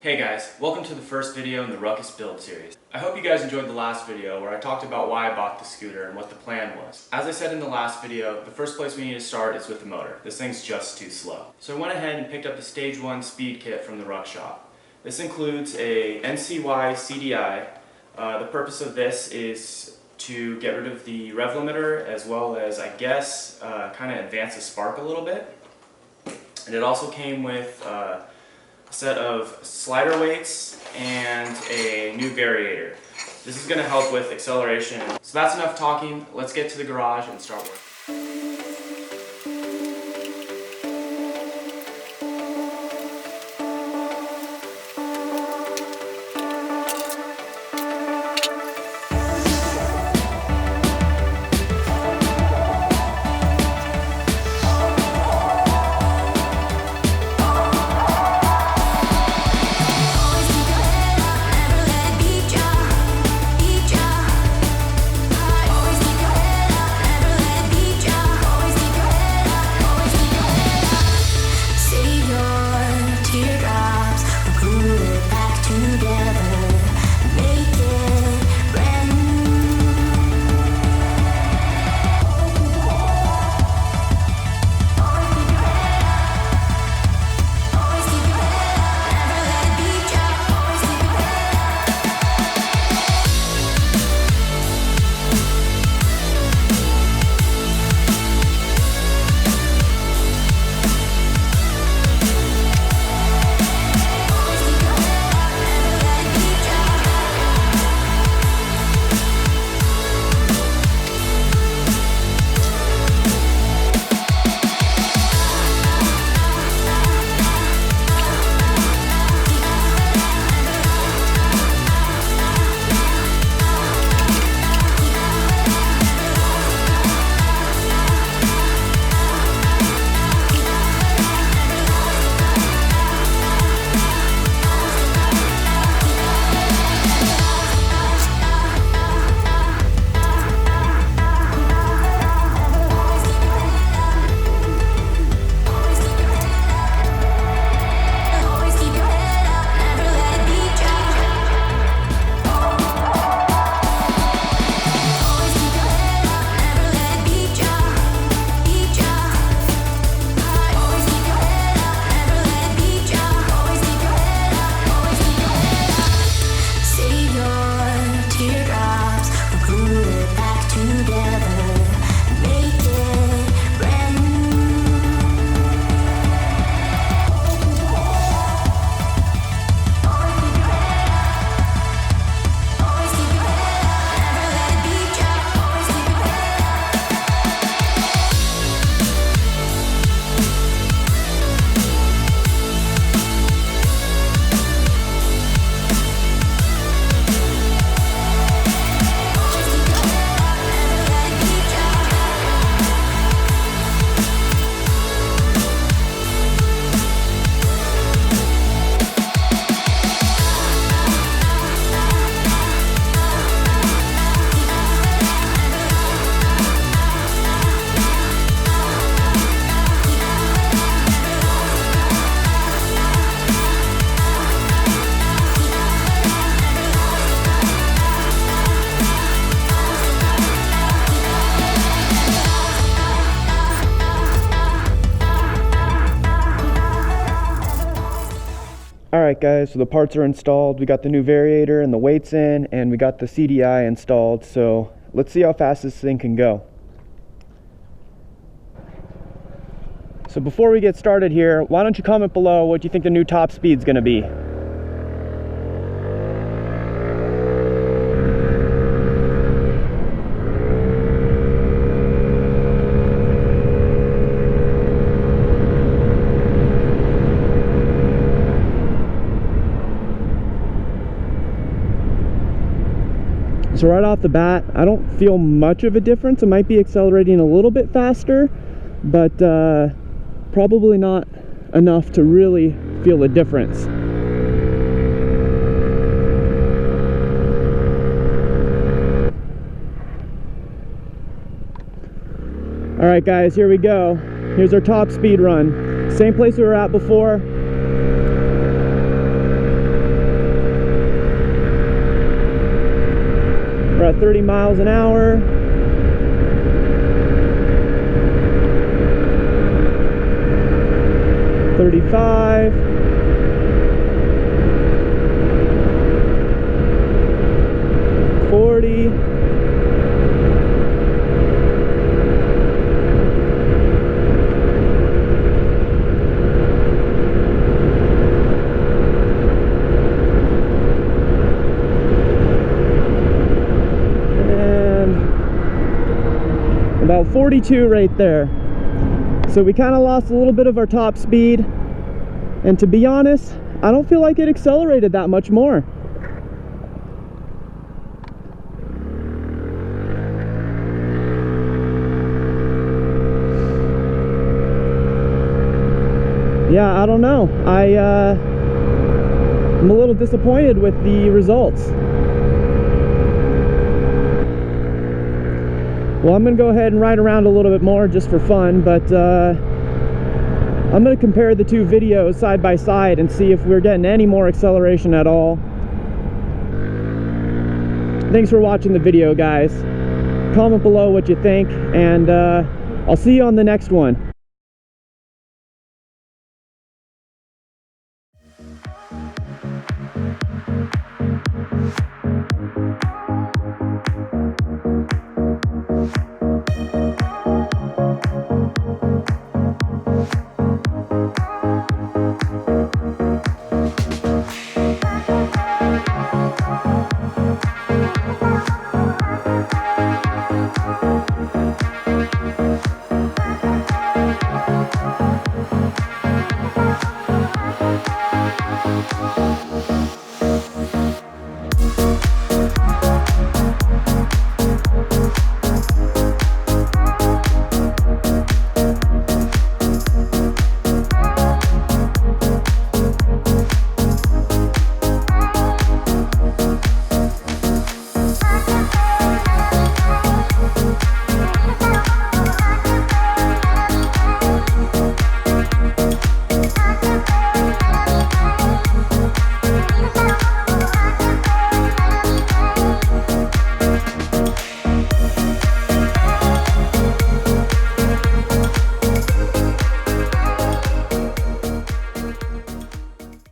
Hey guys, welcome to the first video in the Ruckus build series. I hope you guys enjoyed the last video where I talked about why I bought the scooter and what the plan was. As I said in the last video, the first place we need to start is with the motor. This thing's just too slow. So I went ahead and picked up the Stage 1 speed kit from the Ruck Shop. This includes a NCY CDI. The purpose of this is to get rid of the rev limiter as well as, I guess, kind of advance the spark a little bit. And it also came with a set of slider weights and a new variator. This is going to help with acceleration. So that's enough talking. Let's get to the garage and start working. Alright guys, so the parts are installed. We got the new variator and the weights in, and we got the CDI installed. So let's see how fast this thing can go. So before we get started here, why don't you comment below what you think the new top speed's going to be. So right off the bat, I don't feel much of a difference. It might be accelerating a little bit faster, but probably not enough to really feel a difference. All right guys, here we go. Here's our top speed run. Same place we were at before. We're at 30 miles an hour. $35. $40. About 42 right there. So we kind of lost a little bit of our top speed, and to be honest, I don't feel like it accelerated that much more. Yeah, I don't know. I'm a little disappointed with the results. Well, I'm going to go ahead and ride around a little bit more just for fun, but I'm going to compare the two videos side by side and see if we're getting any more acceleration at all. Thanks for watching the video, guys. Comment below what you think, and I'll see you on the next one.